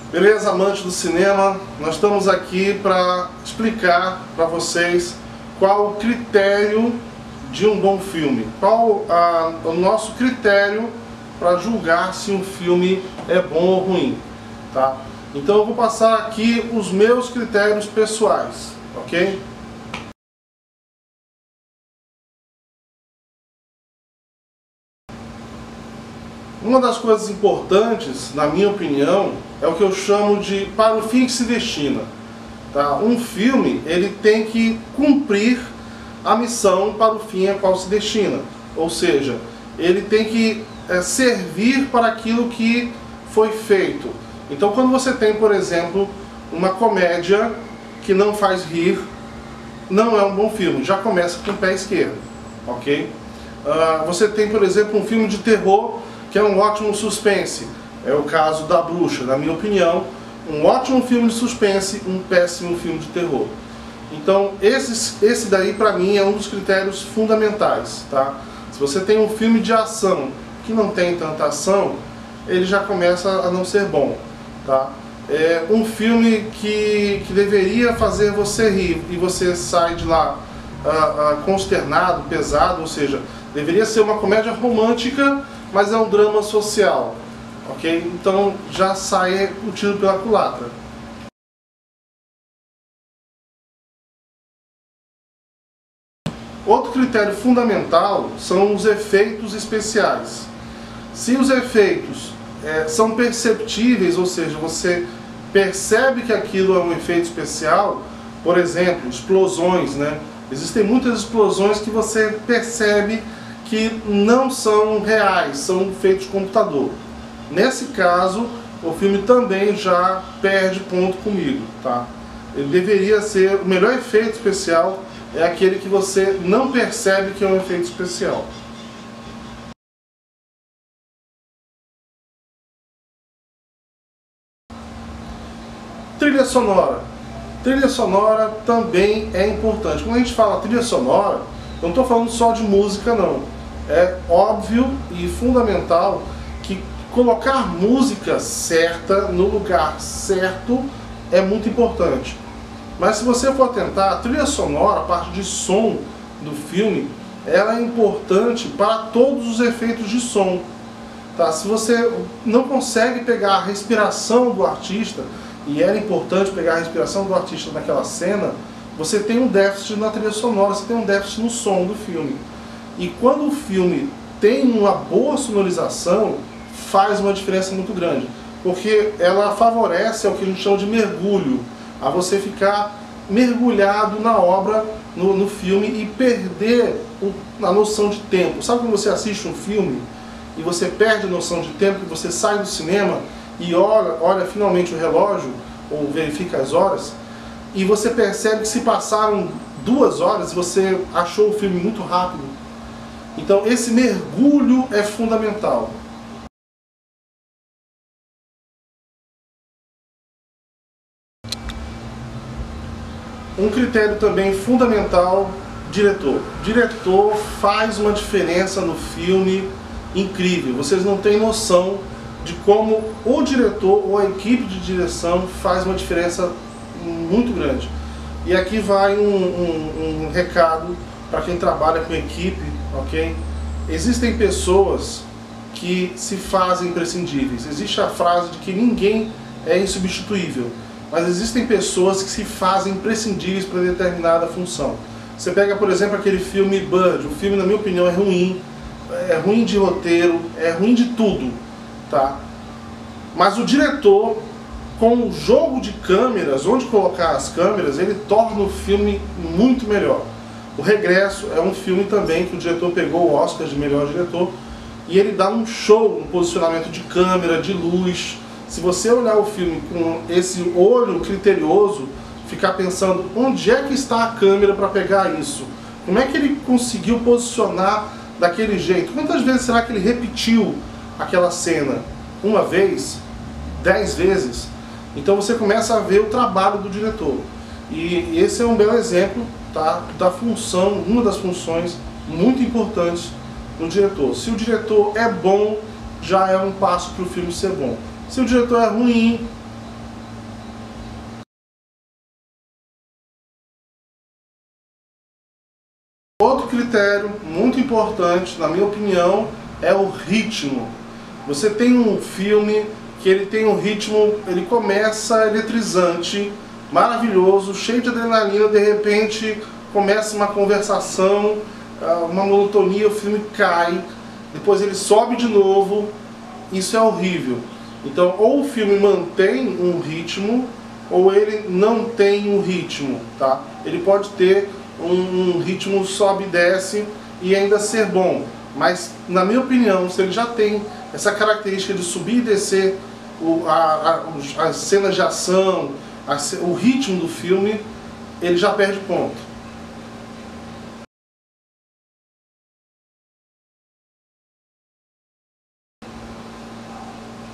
Beleza, amantes do cinema? Nós estamos aqui para explicar para vocês qual o critério de um bom filme, qual o nosso critério para julgar se um filme é bom ou ruim, tá? Então eu vou passar aqui os meus critérios pessoais, ok? Uma das coisas importantes, na minha opinião, é o que eu chamo de para o fim que se destina. Tá? Um filme, ele tem que cumprir a missão para o fim a qual se destina. Ou seja, ele tem que servir para aquilo que foi feito. Então quando você tem, por exemplo, uma comédia que não faz rir, não é um bom filme, já começa com o pé esquerdo, ok? Você tem, por exemplo, um filme de terror que é um ótimo suspense, é o caso da Bruxa, na minha opinião, um ótimo filme de suspense, um péssimo filme de terror. Então esse daí para mim é um dos critérios fundamentais, tá? Se você tem um filme de ação que não tem tanta ação, ele já começa a não ser bom, tá? É um filme que deveria fazer você rir e você sai de lá consternado, pesado, ou seja, deveria ser uma comédia romântica, mas é um drama social, ok? Então já sai o tiro pela culatra. Outro critério fundamental são os efeitos especiais. Se os efeitos são perceptíveis, ou seja, você percebe que aquilo é um efeito especial, por exemplo, explosões, né? Existem muitas explosões que você percebe que não são reais, são feitos de computador. Nesse caso, o filme também já perde ponto comigo, tá? Ele deveria ser, o melhor efeito especial é aquele que você não percebe que é um efeito especial. Trilha sonora. Trilha sonora também é importante. Quando a gente fala trilha sonora, eu não estou falando só de música, não. É óbvio e fundamental que colocar música certa no lugar certo é muito importante. Mas se você for tentar, a trilha sonora, a parte de som do filme, ela é importante para todos os efeitos de som. Tá? Se você não consegue pegar a respiração do artista, e era importante pegar a respiração do artista naquela cena, você tem um déficit na trilha sonora, você tem um déficit no som do filme. E quando o filme tem uma boa sonorização, faz uma diferença muito grande. Porque ela favorece o que a gente chama de mergulho, a você ficar mergulhado na obra, no filme, e perder a noção de tempo. Sabe quando você assiste um filme e você perde a noção de tempo, que você sai do cinema e olha finalmente o relógio, ou verifica as horas, e você percebe que se passaram 2 horas, você achou o filme muito rápido. Então esse mergulho é fundamental. Um critério também fundamental, diretor. Diretor faz uma diferença no filme incrível. Vocês não têm noção de como o diretor ou a equipe de direção faz uma diferença muito grande. E aqui vai um recado para quem trabalha com equipe, ok? Existem pessoas que se fazem imprescindíveis. Existe a frase de que ninguém é insubstituível. Mas existem pessoas que se fazem imprescindíveis para determinada função. Você pega, por exemplo, aquele filme Bird. O filme, na minha opinião, é ruim de roteiro, é ruim de tudo, tá? Mas o diretor, com o jogo de câmeras, onde colocar as câmeras, ele torna o filme muito melhor. O Regresso é um filme também que o diretor pegou o Oscar de melhor diretor, e ele dá um show no posicionamento de câmera, de luz. Se você olhar o filme com esse olho criterioso, ficar pensando onde é que está a câmera para pegar isso, como é que ele conseguiu posicionar daquele jeito, quantas vezes será que ele repetiu aquela cena? 1 vez? 10 vezes? Então você começa a ver o trabalho do diretor. E esse é um belo exemplo, tá, da função, uma das funções muito importantes no diretor. Se o diretor é bom, já é um passo para o filme ser bom. Se o diretor é ruim, Outro critério muito importante, na minha opinião, é o ritmo. Você tem um filme que ele tem um ritmo, ele começa eletrizante, maravilhoso, cheio de adrenalina, de repente começa uma conversação, uma monotonia, o filme cai, depois ele sobe de novo, isso é horrível. Então, ou o filme mantém um ritmo, ou ele não tem um ritmo, tá? Ele pode ter um ritmo sobe e desce e ainda ser bom, mas na minha opinião, se ele já tem essa característica de subir e descer as cenas de ação, o ritmo do filme, ele já perde ponto.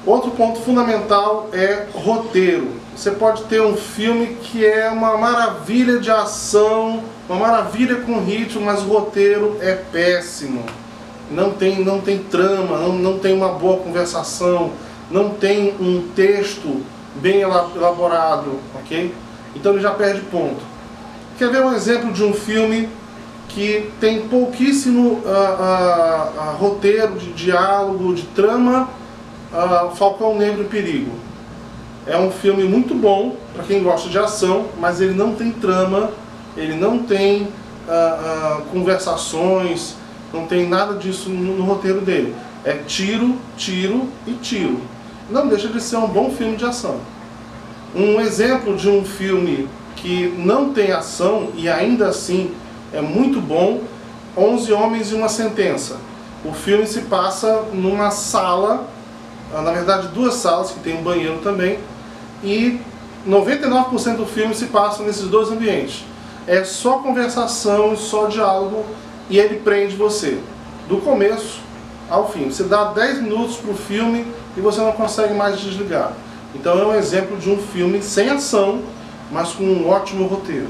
Outro ponto fundamental é roteiro. Você pode ter um filme que é uma maravilha de ação, uma maravilha com ritmo, mas o roteiro é péssimo. Não tem trama, não tem uma boa conversação, não tem um texto bem elaborado, ok? Então ele já perde ponto. Quer ver um exemplo de um filme que tem pouquíssimo roteiro, de diálogo, de trama? Falcão Negro em Perigo. É um filme muito bom para quem gosta de ação, mas ele não tem trama, ele não tem conversações, não tem nada disso no roteiro dele. É tiro, tiro e tiro. Não deixa de ser um bom filme de ação. Um exemplo de um filme que não tem ação e ainda assim é muito bom, 11 Homens e uma Sentença. O filme se passa numa sala, na verdade duas salas, que tem um banheiro também, e 99% do filme se passa nesses dois ambientes. É só conversação, só diálogo, e ele prende você, do começo ao fim. Você dá 10 minutos para o filme e você não consegue mais desligar. Então é um exemplo de um filme sem ação, mas com um ótimo roteiro.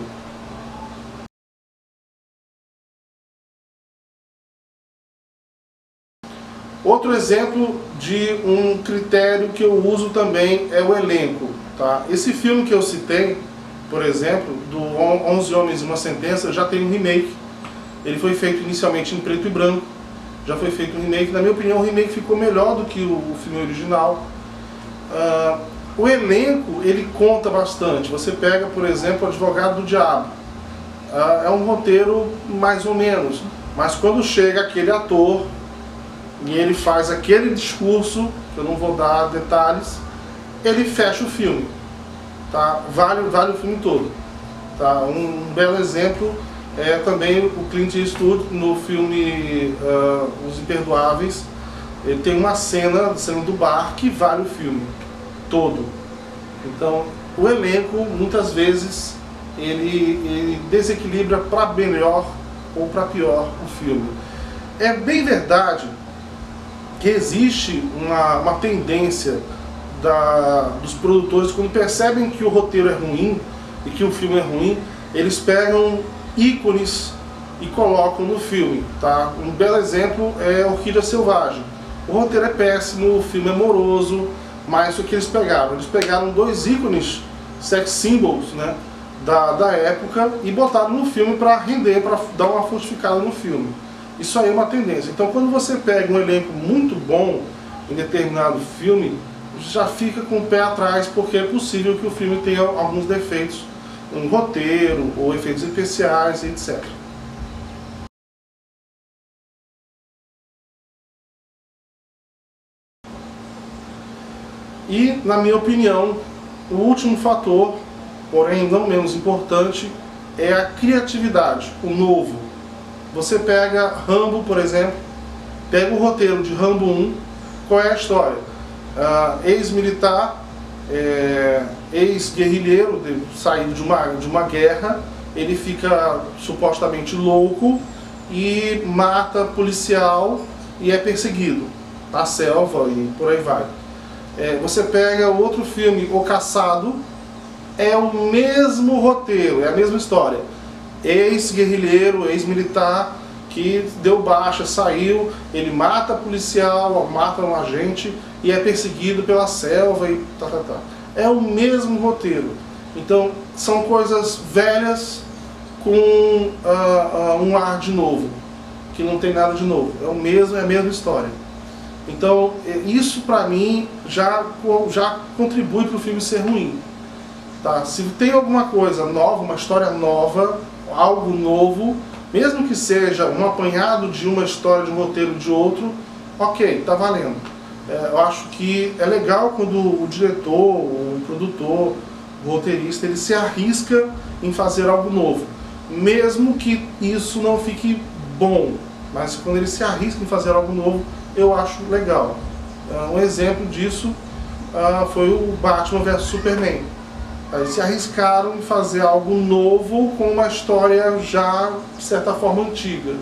Outro exemplo de um critério que eu uso também é o elenco. Tá? Esse filme que eu citei, por exemplo, do 11 Homens e uma Sentença, já tem um remake. Ele foi feito inicialmente em preto e branco, já foi feito um remake. Na minha opinião, o remake ficou melhor do que o filme original. O elenco, ele conta bastante. Você pega, por exemplo, o Advogado do Diabo. É um roteiro mais ou menos, mas quando chega aquele ator e ele faz aquele discurso, que eu não vou dar detalhes, ele fecha o filme, tá? Vale o filme todo, tá? Um belo exemplo é também o Clint Eastwood no filme Os Imperdoáveis. Ele tem uma cena do bar que vale o filme todo. Então o elenco muitas vezes ele desequilibra para melhor ou para pior o filme. É bem verdade que existe uma tendência dos produtores, quando percebem que o roteiro é ruim e que o filme é ruim, eles pegam ícones e colocam no filme. Tá? Um belo exemplo é Orquídea Selvagem. O roteiro é péssimo, o filme é moroso, mas o que eles pegaram? Eles pegaram dois ícones, sex symbols, né, da época, e botaram no filme para render, para dar uma fortificada no filme. Isso aí é uma tendência. Então quando você pega um elenco muito bom em determinado filme, já fica com o pé atrás, porque é possível que o filme tenha alguns defeitos no roteiro, ou efeitos especiais, etc. E, na minha opinião, o último fator, porém não menos importante, é a criatividade, o novo. Você pega Rambo, por exemplo, pega o roteiro de Rambo 1, qual é a história? Ex-militar, ex-guerrilheiro, saído de uma guerra, ele fica supostamente louco e mata policial e é perseguido na selva e por aí vai. Você pega outro filme, O Caçado, é o mesmo roteiro, é a mesma história. Ex-guerrilheiro, ex-militar, que deu baixa, saiu, ele mata policial, mata um agente e é perseguido pela selva e É o mesmo roteiro. Então, são coisas velhas com um ar de novo, que não tem nada de novo, é o mesmo, é a mesma história. Então isso pra mim já contribui para o filme ser ruim. Tá? Se tem alguma coisa nova, uma história nova, algo novo, mesmo que seja um apanhado de uma história, de um roteiro de outro, ok, tá valendo. Eu acho que é legal quando o diretor, o produtor, o roteirista, ele se arrisca em fazer algo novo, mesmo que isso não fique bom, mas quando ele se arrisca em fazer algo novo, eu acho legal. Um exemplo disso foi o Batman vs Superman. Eles se arriscaram em fazer algo novo com uma história já, de certa forma, antiga.